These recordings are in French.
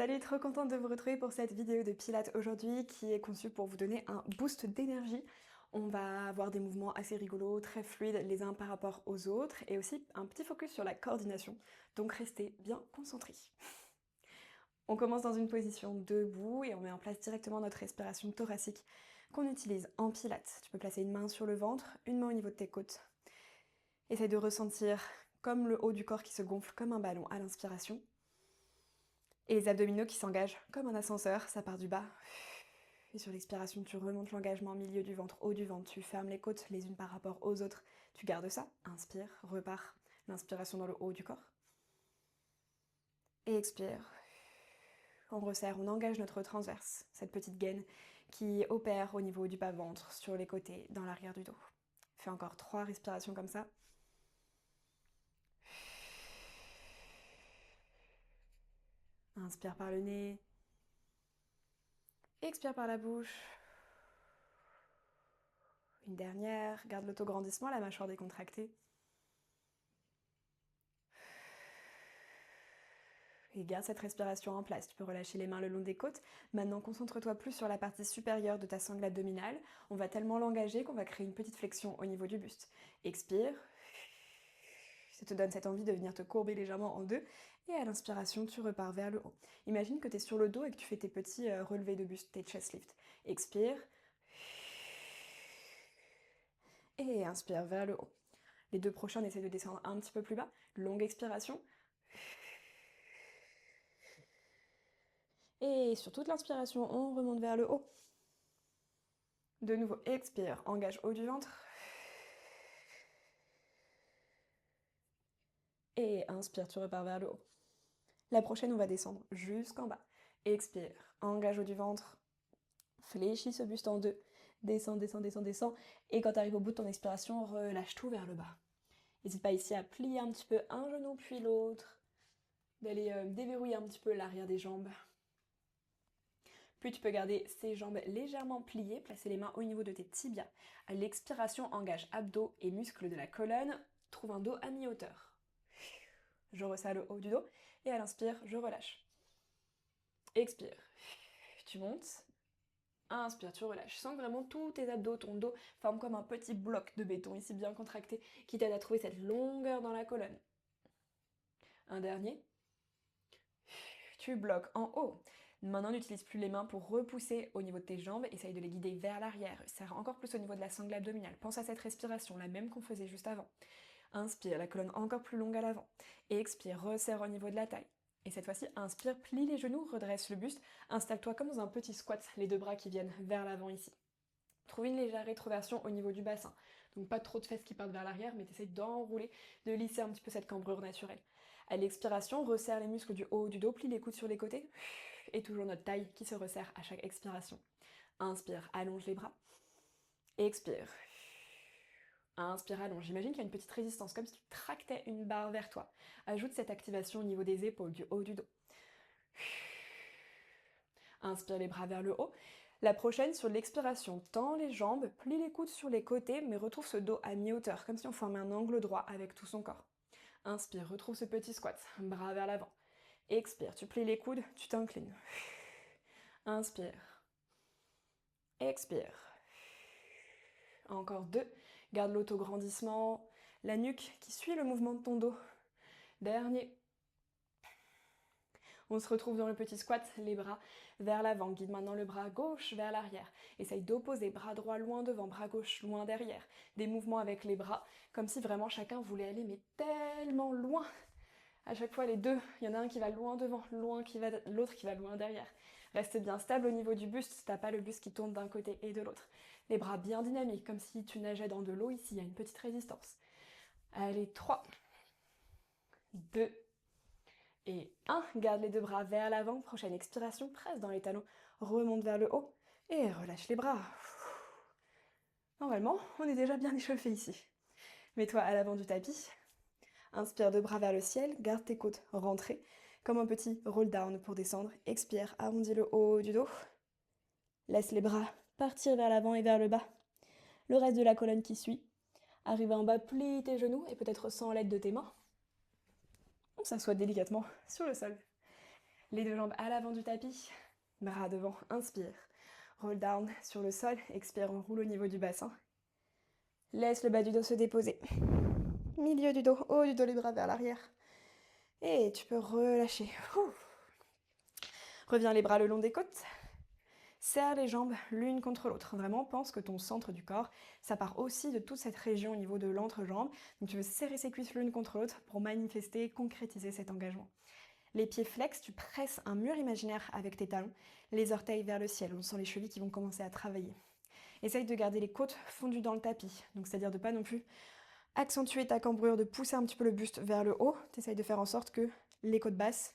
Salut, trop contente de vous retrouver pour cette vidéo de Pilates aujourd'hui qui est conçue pour vous donner un boost d'énergie. On va avoir des mouvements assez rigolos, très fluides les uns par rapport aux autres et aussi un petit focus sur la coordination, donc restez bien concentrés. On commence dans une position debout et on met en place directement notre respiration thoracique qu'on utilise en Pilates. Tu peux placer une main sur le ventre, une main au niveau de tes côtes. Essaye de ressentir comme le haut du corps qui se gonfle comme un ballon à l'inspiration. Et les abdominaux qui s'engagent comme un ascenseur, ça part du bas. Et sur l'expiration, tu remontes l'engagement au milieu du ventre, haut du ventre, tu fermes les côtes les unes par rapport aux autres. Tu gardes ça, inspire, repars. L'inspiration dans le haut du corps. Et expire. On resserre, on engage notre transverse, cette petite gaine qui opère au niveau du bas-ventre, sur les côtés, dans l'arrière du dos. Fais encore 3 respirations comme ça. Inspire par le nez. Expire par la bouche. Une dernière, garde l'autograndissement, la mâchoire décontractée. Et garde cette respiration en place. Tu peux relâcher les mains le long des côtes. Maintenant, concentre-toi plus sur la partie supérieure de ta sangle abdominale. On va tellement l'engager qu'on va créer une petite flexion au niveau du buste. Expire. Ça te donne cette envie de venir te courber légèrement en deux. Et à l'inspiration, tu repars vers le haut. Imagine que tu es sur le dos et que tu fais tes petits relevés de buste, tes chest lifts. Expire. Et inspire vers le haut. Les deux prochains, on essaie de descendre un petit peu plus bas. Longue expiration. Et sur toute l'inspiration, on remonte vers le haut. De nouveau, expire, engage haut du ventre. Et inspire, tu repars vers le haut. La prochaine, on va descendre jusqu'en bas. Expire, engage haut du ventre. Fléchis ce buste en deux. Descends, descends, descends, descends. Et quand tu arrives au bout de ton expiration, relâche tout vers le bas. N'hésite pas ici à plier un petit peu un genou puis l'autre. D'aller déverrouiller un petit peu l'arrière des jambes. Puis tu peux garder ces jambes légèrement pliées, placer les mains au niveau de tes tibias. À l'expiration, engage abdos et muscles de la colonne. Trouve un dos à mi-hauteur. Je resserre le haut du dos et à l'inspire, je relâche. Expire. Tu montes. Inspire, tu relâches. Sens que vraiment tous tes abdos, ton dos, forment comme un petit bloc de béton ici bien contracté qui t'aide à trouver cette longueur dans la colonne. Un dernier. Tu bloques en haut. Maintenant, n'utilise plus les mains pour repousser au niveau de tes jambes, essaye de les guider vers l'arrière, serre encore plus au niveau de la sangle abdominale. Pense à cette respiration, la même qu'on faisait juste avant. Inspire, la colonne encore plus longue à l'avant. Et expire, resserre au niveau de la taille. Et cette fois-ci, inspire, plie les genoux, redresse le buste, installe-toi comme dans un petit squat, les deux bras qui viennent vers l'avant ici. Trouve une légère rétroversion au niveau du bassin. Donc pas trop de fesses qui partent vers l'arrière, mais t'essayes d'enrouler, de lisser un petit peu cette cambrure naturelle. À l'expiration, resserre les muscles du haut du dos, plie les coudes sur les côtés. Et toujours notre taille qui se resserre à chaque expiration. Inspire, allonge les bras. Expire. Inspire, allonge. J'imagine qu'il y a une petite résistance, comme si tu tractais une barre vers toi. Ajoute cette activation au niveau des épaules, du haut du dos. Inspire les bras vers le haut. La prochaine, sur l'expiration, tends les jambes, plie les coudes sur les côtés, mais retrouve ce dos à mi-hauteur, comme si on formait un angle droit avec tout son corps. Inspire, retrouve ce petit squat, bras vers l'avant. Expire, tu plies les coudes, tu t'inclines. Inspire. Expire. Encore 2. Garde l'autograndissement, la nuque qui suit le mouvement de ton dos. Dernier. On se retrouve dans le petit squat, les bras vers l'avant. Guide maintenant le bras gauche vers l'arrière. Essaye d'opposer bras droit loin devant, bras gauche loin derrière. Des mouvements avec les bras, comme si vraiment chacun voulait aller mais tellement loin. À chaque fois les deux, il y en a un qui va loin devant, l'autre qui va loin derrière. Reste bien stable au niveau du buste, t'as pas le buste qui tourne d'un côté et de l'autre. Les bras bien dynamiques, comme si tu nageais dans de l'eau, ici il y a une petite résistance. Allez, 3, 2, et 1. Garde les deux bras vers l'avant, prochaine expiration, presse dans les talons, remonte vers le haut, et relâche les bras. Normalement, on est déjà bien échauffé ici. Mets-toi à l'avant du tapis, inspire deux bras vers le ciel, garde tes côtes rentrées, comme un petit roll down pour descendre. Expire, arrondis le haut du dos. Laisse les bras partir vers l'avant et vers le bas. Le reste de la colonne qui suit. Arrive en bas, plie tes genoux et peut-être sans l'aide de tes mains. On s'assoit délicatement sur le sol. Les deux jambes à l'avant du tapis, bras devant, inspire. Roll down sur le sol, expire, on roule au niveau du bassin. Laisse le bas du dos se déposer. Milieu du dos, haut du dos, les bras vers l'arrière. Et tu peux relâcher. Reviens les bras le long des côtes. Serre les jambes l'une contre l'autre. Vraiment, pense que ton centre du corps, ça part aussi de toute cette région au niveau de l'entrejambe. Donc tu veux serrer ses cuisses l'une contre l'autre pour manifester, concrétiser cet engagement. Les pieds flex, tu presses un mur imaginaire avec tes talons, les orteils vers le ciel. On sent les chevilles qui vont commencer à travailler. Essaye de garder les côtes fondues dans le tapis. Donc c'est-à-dire de pas non plus accentuer ta cambrure, de pousser un petit peu le buste vers le haut. Tu essayes de faire en sorte que les côtes basses,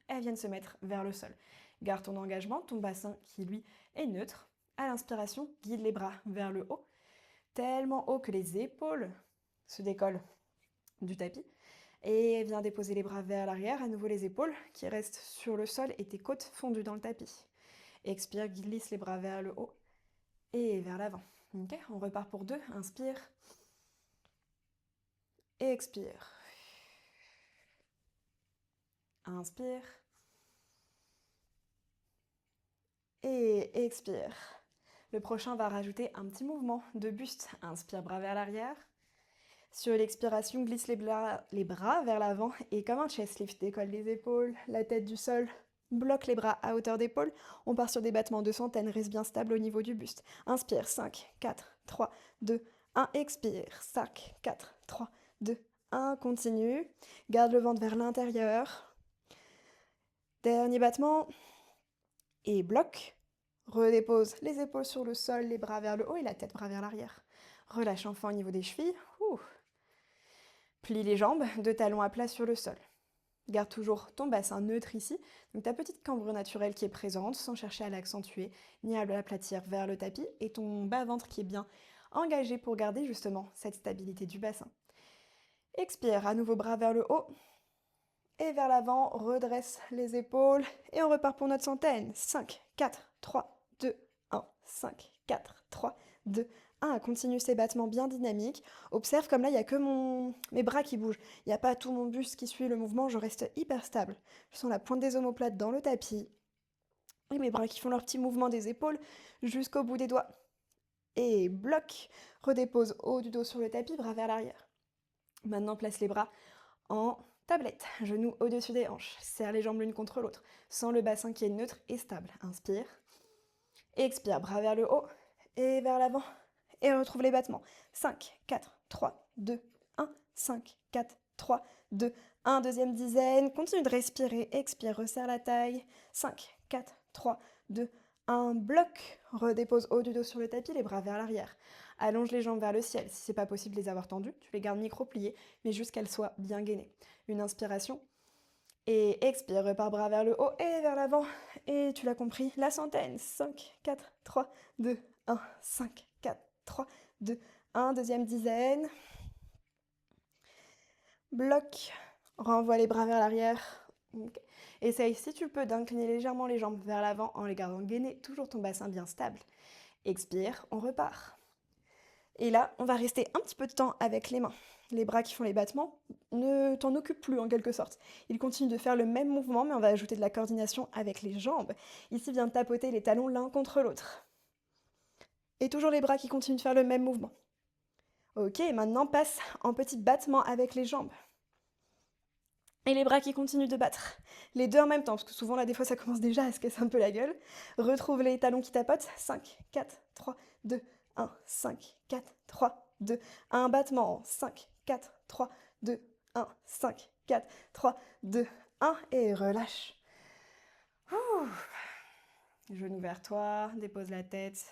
elles viennent se mettre vers le sol. Garde ton engagement, ton bassin qui lui est neutre. À l'inspiration, guide les bras vers le haut, tellement haut que les épaules se décollent du tapis. Et viens déposer les bras vers l'arrière, à nouveau les épaules qui restent sur le sol et tes côtes fondues dans le tapis. Expire, glisse les bras vers le haut et vers l'avant. Ok, on repart pour 2. Inspire. Et expire. Inspire. Et expire. Le prochain va rajouter un petit mouvement de buste. Inspire, bras vers l'arrière. Sur l'expiration, glisse les bras vers l'avant et comme un chest lift, décolle les épaules, la tête du sol, bloque les bras à hauteur d'épaule. On part sur des battements de centaines, reste bien stable au niveau du buste. Inspire, 5, 4, 3, 2, 1. Expire, 5, 4, 3, 2, 1. Continue. Garde le ventre vers l'intérieur. Dernier battement. Et bloque. Redépose les épaules sur le sol, les bras vers le haut et la tête bras vers l'arrière. Relâche enfin au niveau des chevilles. Plie les jambes, 2 talons à plat sur le sol. Garde toujours ton bassin neutre ici, donc ta petite cambrure naturelle qui est présente sans chercher à l'accentuer, ni à l'aplatir vers le tapis, et ton bas-ventre qui est bien engagé pour garder justement cette stabilité du bassin. Expire, à nouveau bras vers le haut, et vers l'avant, redresse les épaules, et on repart pour notre centaine. 5, 4, 3, 2, 1, 5, 4, 3, 2, 1. Continue ces battements bien dynamiques. Observe comme là, il n'y a que mes bras qui bougent. Il n'y a pas tout mon buste qui suit le mouvement, je reste hyper stable. Je sens la pointe des omoplates dans le tapis. Et mes bras qui font leur petit mouvement des épaules jusqu'au bout des doigts. Et bloc. Redépose haut du dos sur le tapis, bras vers l'arrière. Maintenant, place les bras en tablette, genoux au-dessus des hanches. Serre les jambes l'une contre l'autre. Sens le bassin qui est neutre et stable. Inspire. Expire, bras vers le haut et vers l'avant. Et retrouve les battements. 5, 4, 3, 2, 1. 5, 4, 3, 2, 1. Deuxième dizaine. Continue de respirer. Expire, resserre la taille. 5, 4, 3, 2, 1. Bloc. Redépose haut du dos sur le tapis, les bras vers l'arrière. Allonge les jambes vers le ciel. Si c'est pas possible de les avoir tendues, tu les gardes micro-pliées, mais juste qu'elles soient bien gainées. Une inspiration. Et expire, repars bras vers le haut et vers l'avant. Et tu l'as compris, la centaine. 5, 4, 3, 2, 1. 5, 4, 3, 2, 1. Deuxième dizaine. Bloc. Renvoie les bras vers l'arrière. Okay. Essaye, si tu peux, d'incliner légèrement les jambes vers l'avant en les gardant gainées. Toujours ton bassin bien stable. Expire, on repart. Et là, on va rester un petit peu de temps avec les mains. Les bras qui font les battements, ne t'en occupe plus en quelque sorte. Ils continuent de faire le même mouvement, mais on va ajouter de la coordination avec les jambes. Ici, viens tapoter les talons l'un contre l'autre. Et toujours les bras qui continuent de faire le même mouvement. Ok, maintenant passe en petit battement avec les jambes. Et les bras qui continuent de battre. Les deux en même temps, parce que souvent là, des fois, ça commence déjà à se casser un peu la gueule. Retrouve les talons qui tapotent. 5, 4, 3, 2, 1. 5, 4, 3, 2, 1. Battement. 5, 4, 3, 2, 1. 5, 4, 3, 2, 1. Et relâche. Genoux vers toi, dépose la tête.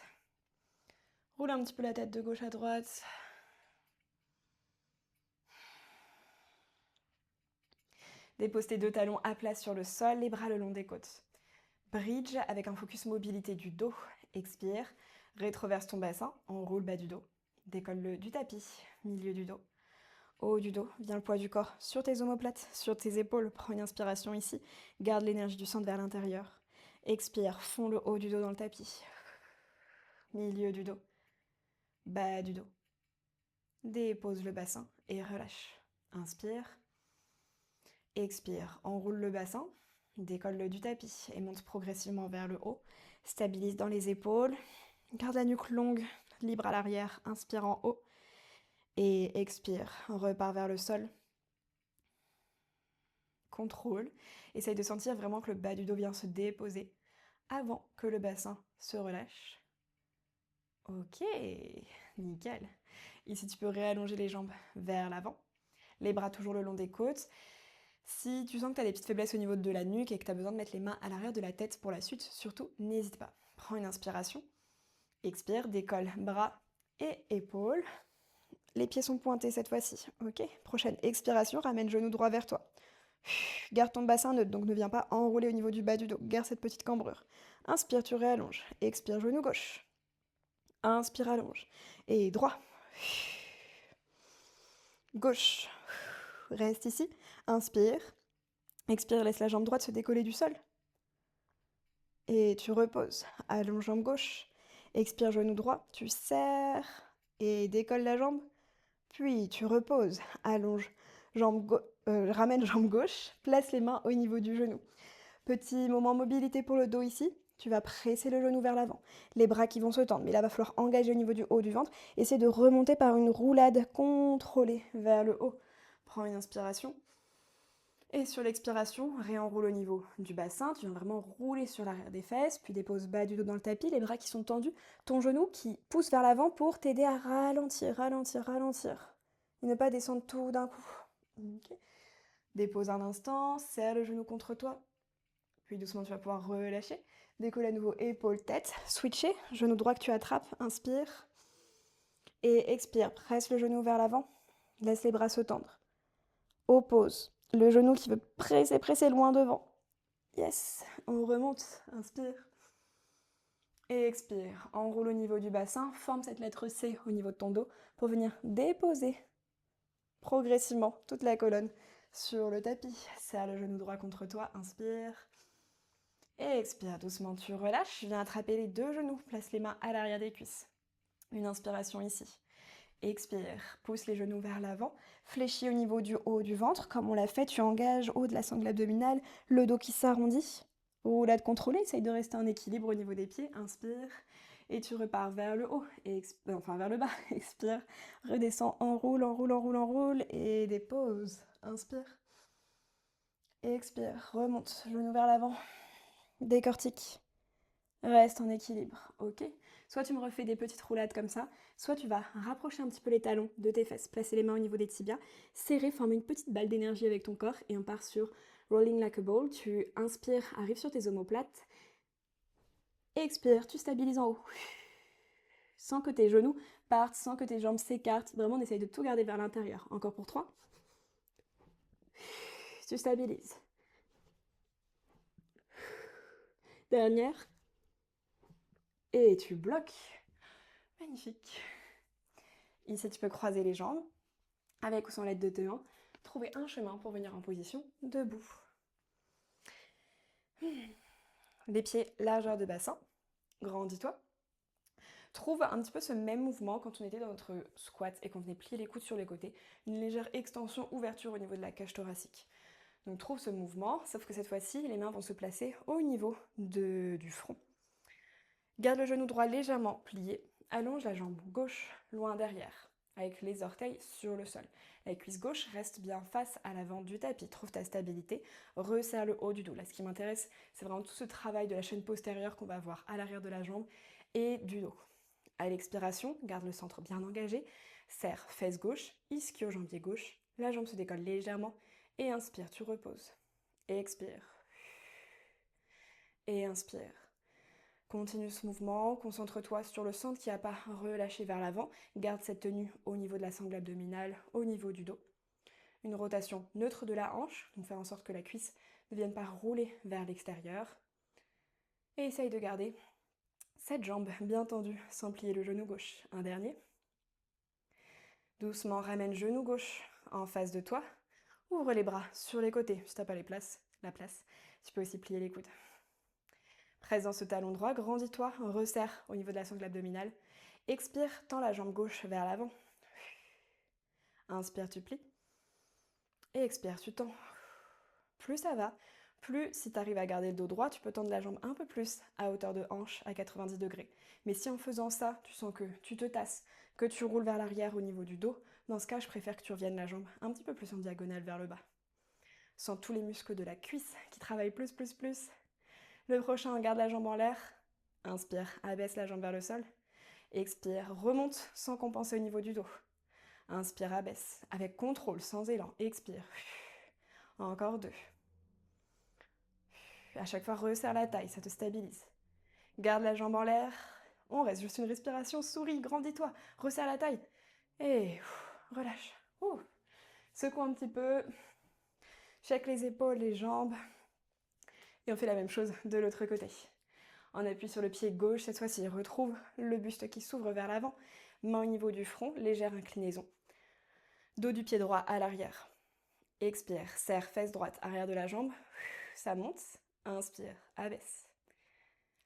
Roule un petit peu la tête de gauche à droite. Dépose tes 2 talons à plat sur le sol, les bras le long des côtes. Bridge avec un focus mobilité du dos. Expire, rétroverse ton bassin, enroule bas du dos. Décolle-le du tapis, milieu du dos. Haut du dos, viens le poids du corps sur tes omoplates, sur tes épaules. Prends une inspiration ici, garde l'énergie du centre vers l'intérieur. Expire, fonds le haut du dos dans le tapis. Milieu du dos, bas du dos. Dépose le bassin et relâche. Inspire. Expire, enroule le bassin. Décolle du tapis et monte progressivement vers le haut. Stabilise dans les épaules. Garde la nuque longue, libre à l'arrière. Inspire en haut. Et expire. Repars vers le sol. Contrôle. Essaye de sentir vraiment que le bas du dos vient se déposer avant que le bassin se relâche. Ok, nickel. Ici, tu peux réallonger les jambes vers l'avant. Les bras toujours le long des côtes. Si tu sens que tu as des petites faiblesses au niveau de la nuque et que tu as besoin de mettre les mains à l'arrière de la tête pour la suite, surtout, n'hésite pas. Prends une inspiration. Expire, décolle bras et épaules. Les pieds sont pointés cette fois-ci. Ok. Prochaine expiration, ramène genou droit vers toi. Garde ton bassin neutre, donc ne viens pas enrouler au niveau du bas du dos. Garde cette petite cambrure. Inspire, tu réallonges. Expire, genou gauche. Inspire, allonge. Et droit. Gauche. Reste ici. Inspire. Expire, laisse la jambe droite se décoller du sol. Et tu reposes. Allonge jambe gauche. Expire, genou droit. Tu serres et décolle la jambe. Puis tu reposes. Allonge ramène jambe gauche. Place les mains au niveau du genou. Petit moment mobilité pour le dos ici. Tu vas presser le genou vers l'avant. Les bras qui vont se tendre. Mais là, il va falloir engager au niveau du haut du ventre. Essaie de remonter par une roulade contrôlée vers le haut. Prends une inspiration. Et sur l'expiration, réenroule au niveau du bassin. Tu viens vraiment rouler sur l'arrière des fesses. Puis dépose bas du dos dans le tapis. Les bras qui sont tendus. Ton genou qui pousse vers l'avant pour t'aider à ralentir, ralentir, ralentir. Et ne pas descendre tout d'un coup. Okay. Dépose un instant. Serre le genou contre toi. Puis doucement, tu vas pouvoir relâcher. Décolle à nouveau, épaule, tête. Switcher, genou droit que tu attrapes. Inspire. Et expire. Presse le genou vers l'avant. Laisse les bras se tendre. Oppose. Le genou qui veut presser loin devant. Yes. On remonte. Inspire. Et expire. Enroule au niveau du bassin. Forme cette lettre C au niveau de ton dos pour venir déposer progressivement toute la colonne sur le tapis. Serre le genou droit contre toi. Inspire. Et expire doucement, tu relâches, viens attraper les deux genoux, place les mains à l'arrière des cuisses. Une inspiration ici. Expire, pousse les genoux vers l'avant, fléchis au niveau du haut du ventre, comme on l'a fait, tu engages haut de la sangle abdominale, le dos qui s'arrondit. Roulade contrôlée, essaye de rester en équilibre au niveau des pieds, inspire, et tu repars vers le haut, enfin vers le bas, expire, redescends, enroule, enroule, enroule, enroule, et dépose, inspire, expire, remonte, genou vers l'avant. Décortique. Reste en équilibre, ok? Soit tu me refais des petites roulades comme ça, soit tu vas rapprocher un petit peu les talons de tes fesses, placer les mains au niveau des tibias, serrer, former une petite balle d'énergie avec ton corps et on part sur Rolling Like a Ball. Tu inspires, arrive sur tes omoplates, expire, tu stabilises en haut. Sans que tes genoux partent, sans que tes jambes s'écartent, vraiment on essaye de tout garder vers l'intérieur. Encore pour 3. Tu stabilises. Dernière. Et tu bloques. Magnifique. Ici, tu peux croiser les jambes, avec ou sans l'aide de tes mains, trouver un chemin pour venir en position debout. Les pieds, largeur de bassin, grandis-toi. Trouve un petit peu ce même mouvement quand on était dans notre squat et qu'on venait plier les coudes sur les côtés, une légère extension, ouverture au niveau de la cage thoracique. Donc trouve ce mouvement, sauf que cette fois-ci, les mains vont se placer au niveau du front. Garde le genou droit légèrement plié, allonge la jambe gauche loin derrière, avec les orteils sur le sol. La cuisse gauche reste bien face à l'avant du tapis. Trouve ta stabilité, resserre le haut du dos. Là, ce qui m'intéresse, c'est vraiment tout ce travail de la chaîne postérieure qu'on va avoir à l'arrière de la jambe et du dos. À l'expiration, garde le centre bien engagé, serre fesse gauche, ischio-jambier gauche, la jambe se décolle légèrement et inspire, tu reposes. Et expire. Et inspire. Continue ce mouvement, concentre-toi sur le centre qui n'a pas relâché vers l'avant. Garde cette tenue au niveau de la sangle abdominale, au niveau du dos. Une rotation neutre de la hanche, donc faire en sorte que la cuisse ne vienne pas rouler vers l'extérieur. Et essaye de garder cette jambe bien tendue sans plier le genou gauche. Un dernier. Doucement, ramène genou gauche en face de toi. Ouvre les bras sur les côtés. Si tu n'as pas la place, tu peux aussi plier les coudes. Presse dans ce talon droit, grandis-toi, resserre au niveau de la sangle abdominale. Expire, tends la jambe gauche vers l'avant. Inspire, tu plies. Et expire, tu tends. Plus ça va, Plus, si tu arrives à garder le dos droit, tu peux tendre la jambe un peu plus à hauteur de hanche à 90 degrés. Mais si en faisant ça, tu sens que tu te tasses, que tu roules vers l'arrière au niveau du dos, dans ce cas, je préfère que tu reviennes la jambe un petit peu plus en diagonale vers le bas. Sens tous les muscles de la cuisse qui travaillent plus. Le prochain, garde la jambe en l'air. Inspire, abaisse la jambe vers le sol. Expire, remonte sans compenser au niveau du dos. Inspire, abaisse, avec contrôle, sans élan. Expire. Encore 2. À chaque fois, resserre la taille, ça te stabilise. Garde la jambe en l'air. On reste juste une respiration, souris, grandis-toi, resserre la taille. Et relâche. Secoue un petit peu. Check les épaules, les jambes. Et on fait la même chose de l'autre côté. On appuie sur le pied gauche, cette fois-ci, retrouve le buste qui s'ouvre vers l'avant. Main au niveau du front, légère inclinaison. Dos du pied droit à l'arrière. Expire, serre, fesse droite, arrière de la jambe. Ça monte. Inspire, abaisse.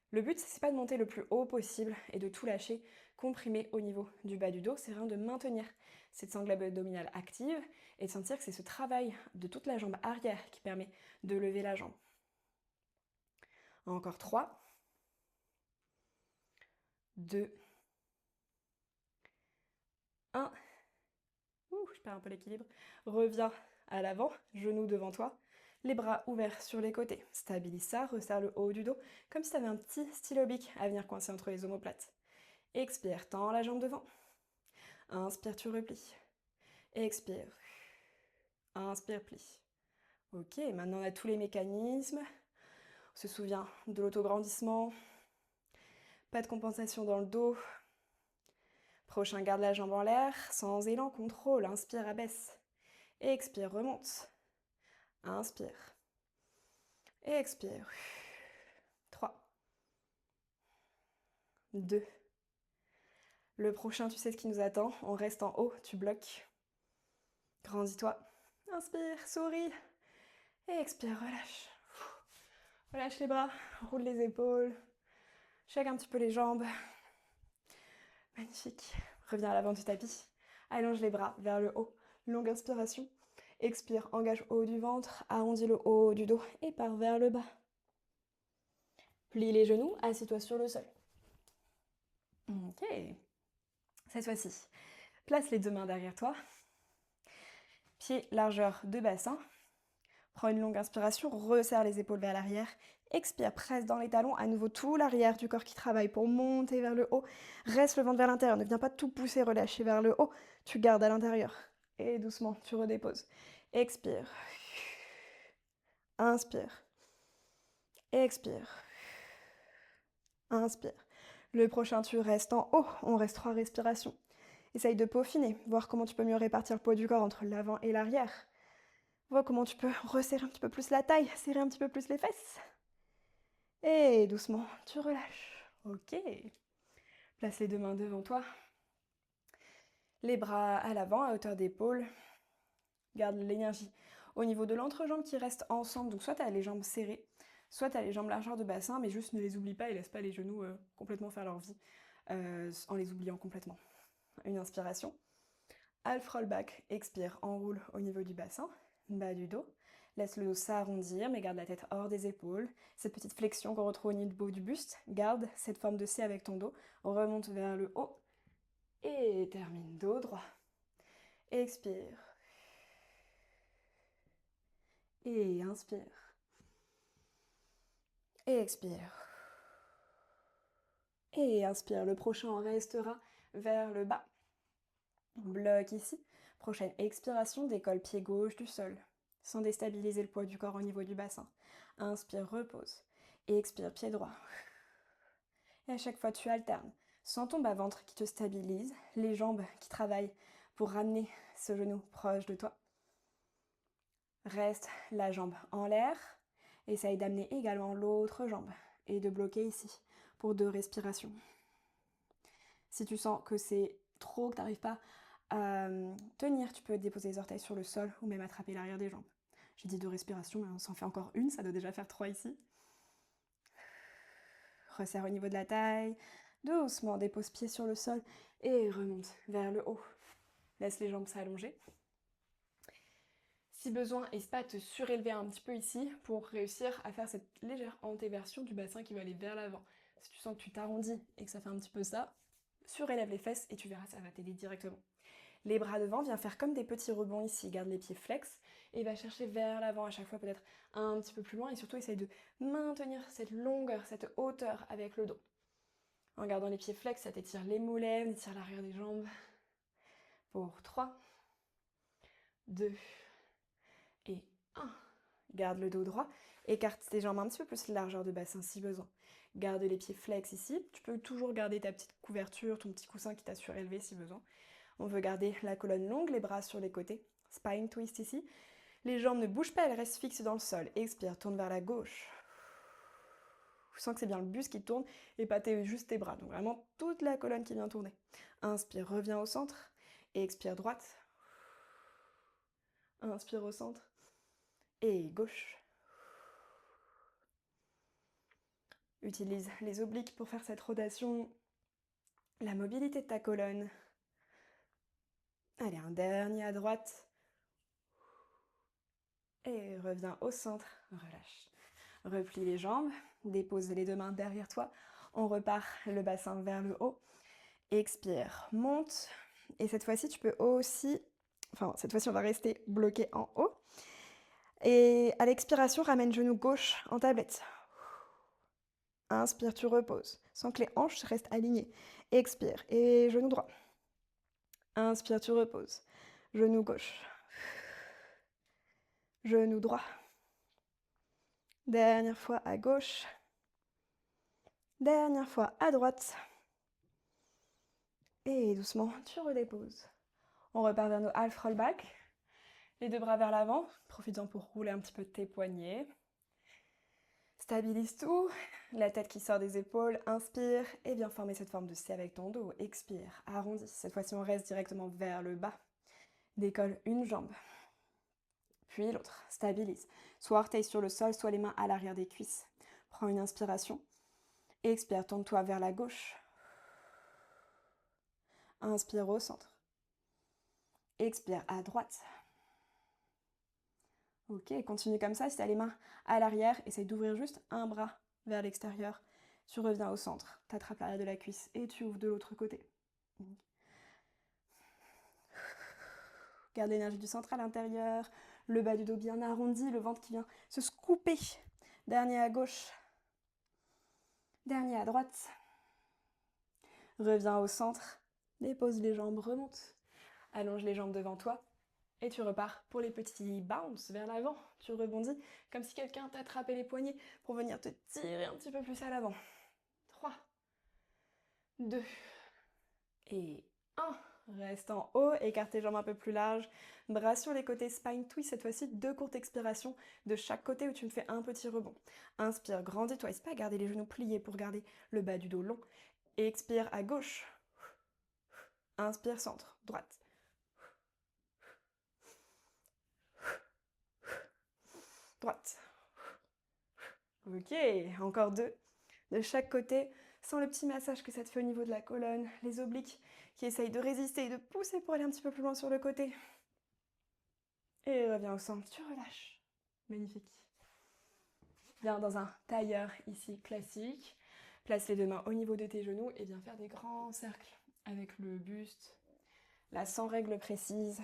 Le but, c'est pas de monter le plus haut possible et de tout lâcher, comprimer au niveau du bas du dos. C'est vraiment de maintenir cette sangle abdominale active et de sentir que c'est ce travail de toute la jambe arrière qui permet de lever la jambe. Encore 3. 2. 1. Je perds un peu l'équilibre. Reviens à l'avant, genoux devant toi. Les bras ouverts sur les côtés. Stabilise ça, resserre le haut du dos, comme si tu avais un petit stylo bic à venir coincer entre les omoplates. Expire, tends la jambe devant. Inspire, tu replies. Expire. Inspire, plie. Ok, maintenant on a tous les mécanismes. On se souvient de l'autograndissement. Pas de compensation dans le dos. Prochain, garde la jambe en l'air, sans élan, contrôle. Inspire, abaisse. Expire, remonte. Inspire. Expire. 3. 2. Le prochain, tu sais ce qui nous attend. On reste en haut, tu bloques. Grandis-toi. Inspire, souris. Et expire, relâche. Relâche les bras, roule les épaules. Check un petit peu les jambes. Magnifique. Reviens à l'avant du tapis. Allonge les bras vers le haut. Longue inspiration. Expire, engage au haut du ventre. Arrondis le haut du dos et pars vers le bas. Plie les genoux, assieds-toi sur le sol. Ok. Cette fois-ci, place les 2 mains derrière toi. Pied largeur de bassin. Prends une longue inspiration, resserre les épaules vers l'arrière. Expire, presse dans les talons, à nouveau tout l'arrière du corps qui travaille pour monter vers le haut. Reste le ventre vers l'intérieur, ne viens pas tout pousser, relâcher vers le haut. Tu gardes à l'intérieur. Et doucement, tu redéposes. Expire. Inspire. Expire. Inspire. Le prochain, tu restes en haut. On reste 3 respirations. Essaye de peaufiner, voir comment tu peux mieux répartir le poids du corps entre l'avant et l'arrière. Vois comment tu peux resserrer un petit peu plus la taille, serrer un petit peu plus les fesses. Et doucement, tu relâches. Ok. Place les 2 mains devant toi. Les bras à l'avant, à hauteur d'épaule. Garde l'énergie au niveau de l'entrejambe qui reste ensemble. Donc soit tu as les jambes serrées, soit tu as les jambes largeur de bassin, mais juste ne les oublie pas et laisse pas les genoux complètement faire leur vie en les oubliant complètement. Une inspiration. Half roll back, expire, enroule au niveau du bassin, bas du dos. Laisse le dos s'arrondir, mais garde la tête hors des épaules. Cette petite flexion qu'on retrouve au niveau du buste. Garde cette forme de C avec ton dos. Remonte vers le haut. Et termine dos droit. Expire. Et inspire. Et expire. Et inspire. Le prochain restera vers le bas. Bloc ici. Prochaine expiration, décolle pied gauche du sol, sans déstabiliser le poids du corps au niveau du bassin. Inspire, repose. Et expire, pied droit. Et à chaque fois, tu alternes. Sens ton bas-ventre qui te stabilise, les jambes qui travaillent pour ramener ce genou proche de toi. Reste la jambe en l'air. Essaye d'amener également l'autre jambe et de bloquer ici pour 2 respirations. Si tu sens que c'est trop, que tu n'arrives pas à tenir, tu peux déposer les orteils sur le sol ou même attraper l'arrière des jambes. J'ai dit 2 respirations, mais on s'en fait encore une, ça doit déjà faire 3 ici. Resserre au niveau de la taille, doucement dépose pied sur le sol et remonte vers le haut. Laisse les jambes s'allonger. Si besoin, n'hésite pas à te surélever un petit peu ici pour réussir à faire cette légère antéversion du bassin qui va aller vers l'avant. Si tu sens que tu t'arrondis et que ça fait un petit peu ça, surélève les fesses et tu verras, ça va t'aider directement. Les bras devant, viens faire comme des petits rebonds ici, garde les pieds flex et va chercher vers l'avant à chaque fois peut-être un petit peu plus loin et surtout essaye de maintenir cette longueur, cette hauteur avec le dos. En gardant les pieds flex, ça t'étire les mollets, on étire l'arrière des jambes. Pour 3, 2 et 1. Garde le dos droit, écarte tes jambes un petit peu plus largeur de bassin si besoin. Garde les pieds flex ici, tu peux toujours garder ta petite couverture, ton petit coussin qui t'a surélevé si besoin. On veut garder la colonne longue, les bras sur les côtés. Spine twist ici. Les jambes ne bougent pas, elles restent fixes dans le sol. Expire, tourne vers la gauche. Je sens que c'est bien le buste qui tourne et pas juste tes bras. Donc vraiment toute la colonne qui vient tourner. Inspire, reviens au centre. Et expire, droite. Inspire au centre. Et gauche. Utilise les obliques pour faire cette rotation. La mobilité de ta colonne. Allez, un dernier à droite. Et reviens au centre. Relâche. Replie les jambes. Dépose les deux mains derrière toi. On repart le bassin vers le haut. Expire, monte. Et cette fois-ci, tu peux aussi... Enfin, cette fois-ci, on va rester bloqué en haut. Et à l'expiration, ramène genou gauche en tablette. Inspire, tu reposes. Sans que les hanches restent alignées. Expire et genou droit. Inspire, tu reposes. Genou gauche. Genou droit. Dernière fois à gauche. Dernière fois à droite. Et doucement, tu redéposes. On repart vers nos half rollback. Les deux bras vers l'avant. Profites-en pour rouler un petit peu tes poignets. Stabilise tout. La tête qui sort des épaules. Inspire et viens former cette forme de C avec ton dos. Expire, arrondis. Cette fois-ci, on reste directement vers le bas. Décolle une jambe. Puis l'autre. Stabilise. Soit orteils sur le sol, soit les mains à l'arrière des cuisses. Prends une inspiration. Expire, tourne-toi vers la gauche. Inspire au centre. Expire à droite. Ok, continue comme ça. Si tu as les mains à l'arrière, essaye d'ouvrir juste un bras vers l'extérieur. Tu reviens au centre. Tu attrapes l'arrière de la cuisse et tu ouvres de l'autre côté. Garde l'énergie du centre à l'intérieur. Le bas du dos bien arrondi, le ventre qui vient se scooper. Dernier à gauche. Dernier à droite. Reviens au centre. Dépose les jambes, remonte. Allonge les jambes devant toi. Et tu repars pour les petits bounce vers l'avant. Tu rebondis comme si quelqu'un t'attrapait les poignets pour venir te tirer un petit peu plus à l'avant. 3, 2 et 1. Reste en haut, écarte tes jambes un peu plus larges. Bras sur les côtés, spine twist. Cette fois-ci, 2 courtes expirations de chaque côté où tu me fais un petit rebond. Inspire, grandis-toi. N'hésite pas à garder les genoux pliés pour garder le bas du dos long. Expire à gauche. Inspire, centre, droite. Droite. Ok, encore 2 de chaque côté, sans le petit massage que ça te fait au niveau de la colonne, les obliques qui essayent de résister et de pousser pour aller un petit peu plus loin sur le côté. Et reviens au centre, tu relâches. Magnifique. Viens dans un tailleur ici classique. Place les deux mains au niveau de tes genoux et viens faire des grands cercles avec le buste, là sans règle précise.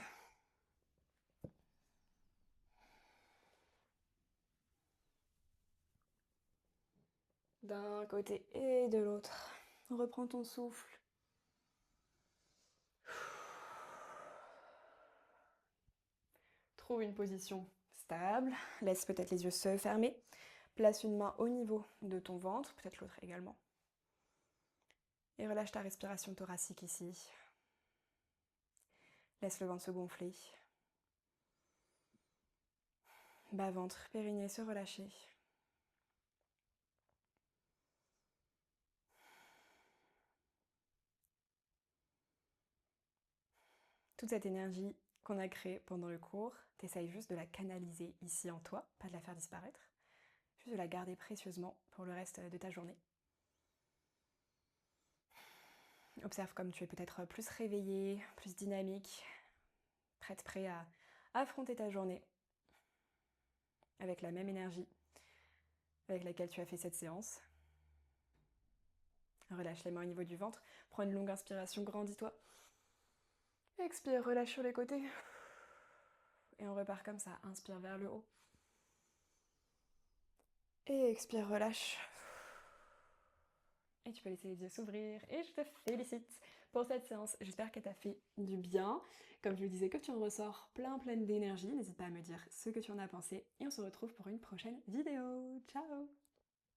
D'un côté et de l'autre. Reprends ton souffle. Trouve une position stable. Laisse peut-être les yeux se fermer. Place une main au niveau de ton ventre, peut-être l'autre également. Et relâche ta respiration thoracique ici. Laisse le ventre se gonfler. Bas-ventre, périnée se relâcher. Toute cette énergie qu'on a créée pendant le cours, t'essayes juste de la canaliser ici en toi, pas de la faire disparaître. Juste de la garder précieusement pour le reste de ta journée. Observe comme tu es peut-être plus réveillé, plus dynamique, prête, prêt à affronter ta journée avec la même énergie avec laquelle tu as fait cette séance. Relâche les mains au niveau du ventre. Prends une longue inspiration, grandis-toi. Expire, relâche sur les côtés. Et on repart comme ça. Inspire vers le haut. Et expire, relâche. Et tu peux laisser les yeux s'ouvrir. Et je te félicite pour cette séance. J'espère qu'elle t'a fait du bien. Comme je le disais, que tu en ressors pleine d'énergie. N'hésite pas à me dire ce que tu en as pensé. Et on se retrouve pour une prochaine vidéo. Ciao!